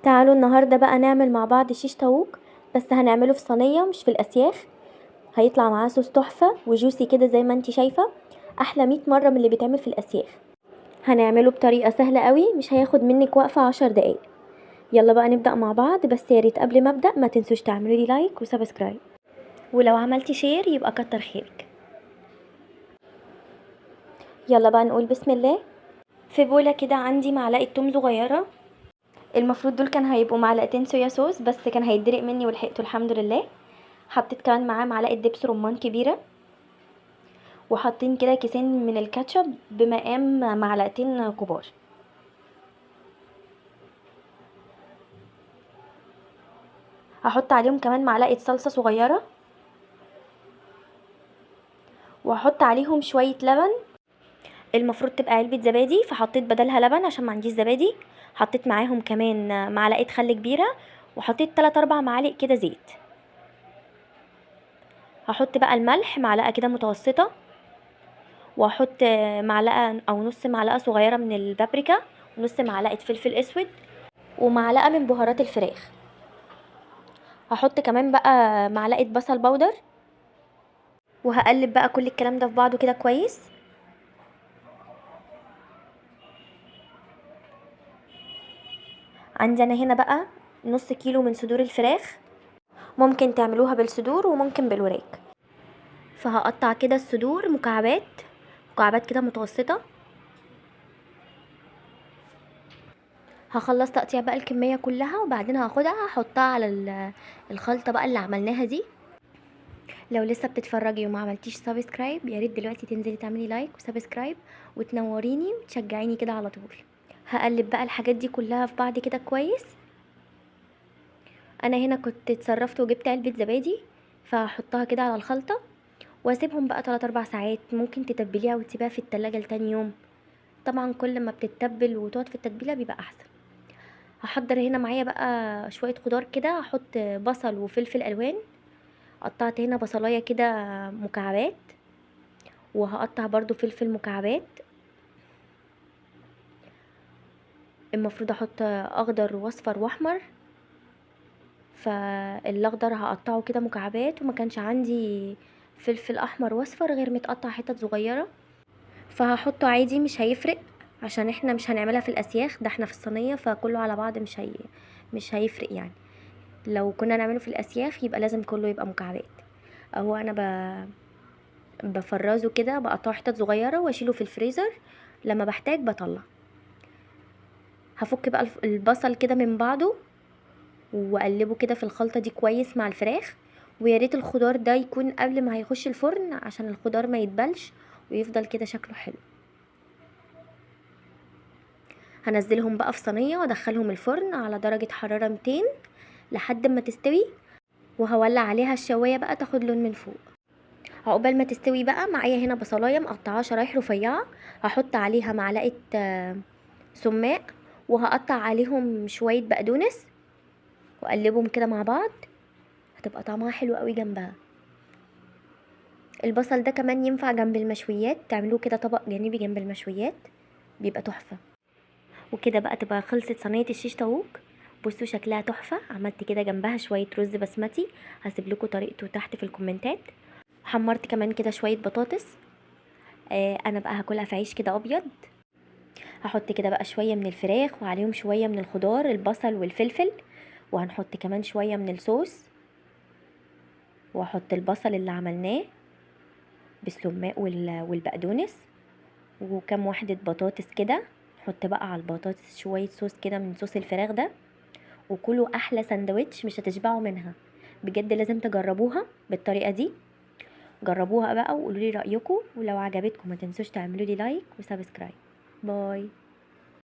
تعالوا النهاردة بقى نعمل مع بعض شيش طاووق، بس هنعمله في صينية مش في الاسياخ. هيطلع معاه صوص تحفة وجوسي كده زي ما انتي شايفة، احلى 100 مرة من اللي بيتعمل في الاسياخ. هنعمله بطريقة سهلة قوي، مش هياخد منك وقفة 10 دقايق. يلا بقى نبدأ مع بعض، بس يا ريت قبل ما ابدأ ما تنسوش تعملوا لي لايك وسبسكرايب، ولو عملتي شير يبقى كتر خيرك. يلا بقى نقول بسم الله. في بولة كده عندي معلقة توم صغيرة، المفروض دول كان هيبقوا معلقتين صويا صوص بس كان هيتدرق مني ولحقته الحمد لله. حطيت كمان معاه معلقه دبس رمان كبيره، وحاطين كده كيسين من الكاتشب بمقام معلقتين كبار. هحط عليهم كمان معلقه صلصه صغيره، وهحط عليهم شويه لبن. المفروض تبقى علبه زبادي فحطيت بدلها لبن عشان ما عنديش زبادي. حطيت معاهم كمان معلقه خل كبيره، وحطيت 3 4 معالق كده زيت. هحط بقى الملح معلقه كده متوسطه، وهحط معلقه او نص معلقه صغيره من البابريكا، ونص معلقه فلفل اسود، ومعلقه من بهارات الفراخ. هحط كمان بقى معلقه بصل بودر، وهقلب بقى كل الكلام ده في بعضه كده كويس. عندي انا هنا بقى نص كيلو من صدور الفراخ، ممكن تعملوها بالصدور وممكن بالوراك. فهقطع كده الصدور مكعبات مكعبات كده متوسطه. هخلص تقطيع بقى الكميه كلها، وبعدين هاخدها هحطها على الخلطه بقى اللي عملناها دي. لو لسه بتتفرجي وما عملتيش سبسكرايب، يا ريت دلوقتي تنزلي تعملي لايك وسبسكرايب وتنوريني وتشجعيني كده على طول. هقلب بقى الحاجات دي كلها في بعض كده كويس. انا هنا كنت اتصرفت وجبت علبه زبادي، فهحطها كده على الخلطه واسيبهم بقى 3 4 ساعات. ممكن تتبليها وتسيبها في التلاجة لتاني يوم، طبعا كل ما بتتبل وتقعد في التتبيله بيبقى احسن. هحضر هنا معايا بقى شويه خضار كده، هحط بصل وفلفل الوان. قطعت هنا بصلايه كده مكعبات، وهقطع برضو فلفل مكعبات. المفروض احط اخضر واصفر واحمر، فالاخضر هقطعه كده مكعبات، وما كانش عندي فلفل احمر واصفر غير متقطع حتت صغيره، فهحطه عادي مش هيفرق، عشان احنا مش هنعملها في الاسياخ، ده احنا في الصينيه فكله على بعض مش هيفرق يعني. لو كنا نعمله في الاسياخ يبقى لازم كله يبقى مكعبات. اهو انا بفرزه كده، بقطعه حتت صغيره واشيله في الفريزر، لما بحتاج بطلع. هفك بقى البصل كده من بعضه واقلبه كده في الخلطه دي كويس مع الفراخ. ويا ريت الخضار ده يكون قبل ما هيخش الفرن عشان الخضار ما يتبلش ويفضل كده شكله حلو. هنزلهم بقى في صينيه وادخلهم الفرن على درجه حراره 200 لحد ما تستوي، وهولع عليها الشوايه بقى تاخد لون من فوق. عقبال ما تستوي بقى معايا هنا بصلايه مقطعاها شرايح رفيعه، هحط عليها معلقه سماق، وهقطع عليهم شويه بقدونس واقلبهم كده مع بعض، هتبقى طعمها حلو قوي جنبها. البصل ده كمان ينفع جنب المشويات، تعملوه كده طبق جانبي جنب المشويات بيبقى تحفه. وكده بقى تبقى خلصت صينيه الشيش طاووق. بصوا شكلها تحفه. عملت كده جنبها شويه رز بسمتي، هسيب لكم طريقته تحت في الكومنتات. حمرت كمان كده شويه بطاطس. انا بقى هاكلها في عيش كده ابيض. هحط كده بقى شويه من الفراخ وعليهم شويه من الخضار البصل والفلفل، وهنحط كمان شويه من الصوص، واحط البصل اللي عملناه بالسماق والبقدونس، وكم واحدة بطاطس كده. نحط بقى على البطاطس شوية صوص كده من صوص الفراخ ده، وكلوا احلى سندوتش مش هتشبعوا منها. بجد لازم تجربوها بالطريقة دي. جربوها بقى وقولوا لي رأيكم، ولو عجبتكم ما تنسوش تعملوا لي لايك وسبسكرايب. باي.